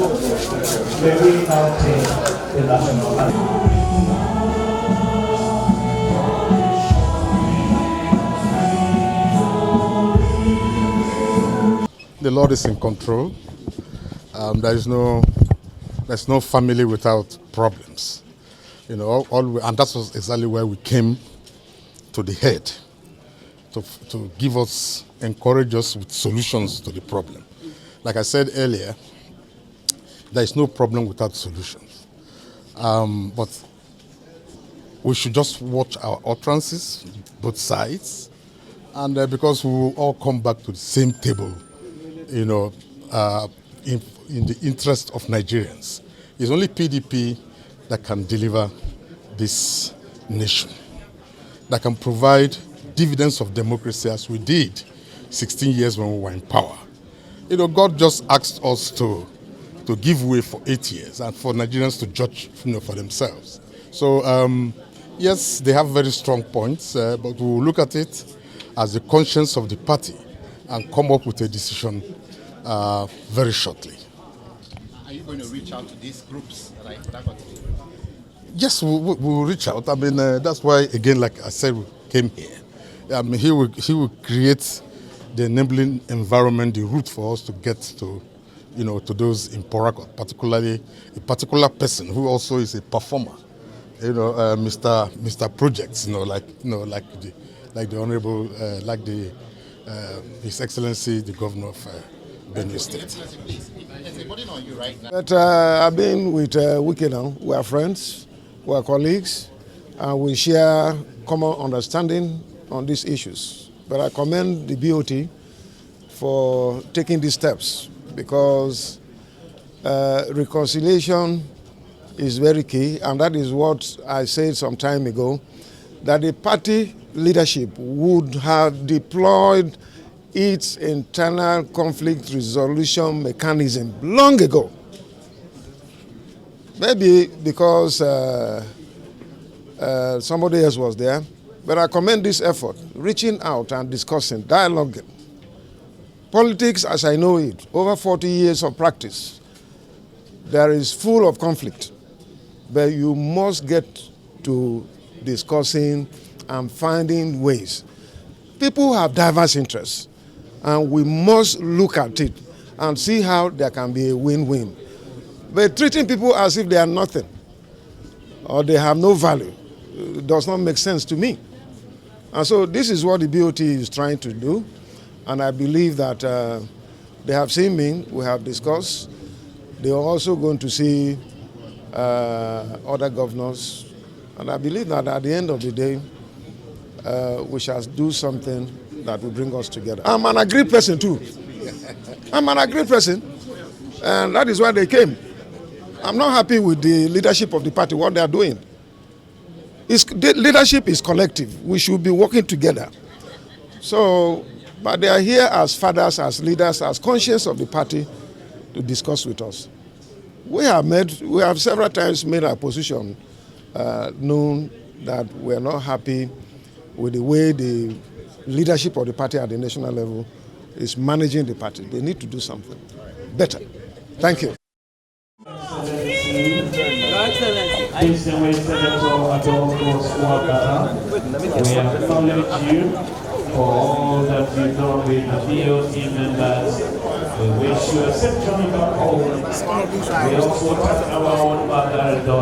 May we now take the national anthem. The Lord is in control. There's no family without problems. You know, and that was exactly where we came to the head to give us, encourage us with solutions to the problem. Like I said earlier, there is no problem without solutions. But we should just watch our utterances, both sides, and because we will all come back to the same table, you know, in the interest of Nigerians. It's only PDP that can deliver this nation, that can provide dividends of democracy as we did 16 years when we were in power. You know, God just asked us to give way for 8 years and for Nigerians to judge, you know, for themselves. So, yes, they have very strong points, but we will look at it as the conscience of the party and come up with a decision very shortly. Are you going to reach out to these groups? Yes, we will reach out. I mean, that's why, again, like I said, we came here. I mean, he will create the enabling environment, the route for us to get to, you know, to those in Porakot, particularly a particular person who also is a performer. You know, Mr. Projects. You know, like the honourable, His Excellency the Governor of Benue State. But I've been with Wike now. We are friends, we are colleagues, and we share common understanding on these issues. But I commend the BoT for taking these steps because reconciliation is very key, and that is what I said some time ago, that the party leadership would have deployed its internal conflict resolution mechanism long ago. Maybe because somebody else was there, but I commend this effort, reaching out and discussing, dialoguing. Politics, as I know it, over 40 years of practice, there is full of conflict, but you must get to discussing and finding ways. People have diverse interests, and we must look at it and see how there can be a win-win. But treating people as if they are nothing or they have no value does not make sense to me. And so this is what the BoT is trying to do, and I believe that they have seen me, we have discussed. They are also going to see other governors, and I believe that at the end of the day, we shall do something that will bring us together. I'm an agreed person too. I'm an agreed person, and that is why they came. I'm not happy with the leadership of the party, what they are doing. The leadership is collective. We should be working together. So, but they are here as fathers, as leaders, as conscience of the party to discuss with us. We have several times made our position known that we are not happy with the way the leadership of the party at the national level is managing the party. They need to do something better. Thank you. Distinguished Senator Adolphus Wabara, we acknowledge you for all that you've done with the BoT members. We wish you a safe journey back home. We also thank our own mother.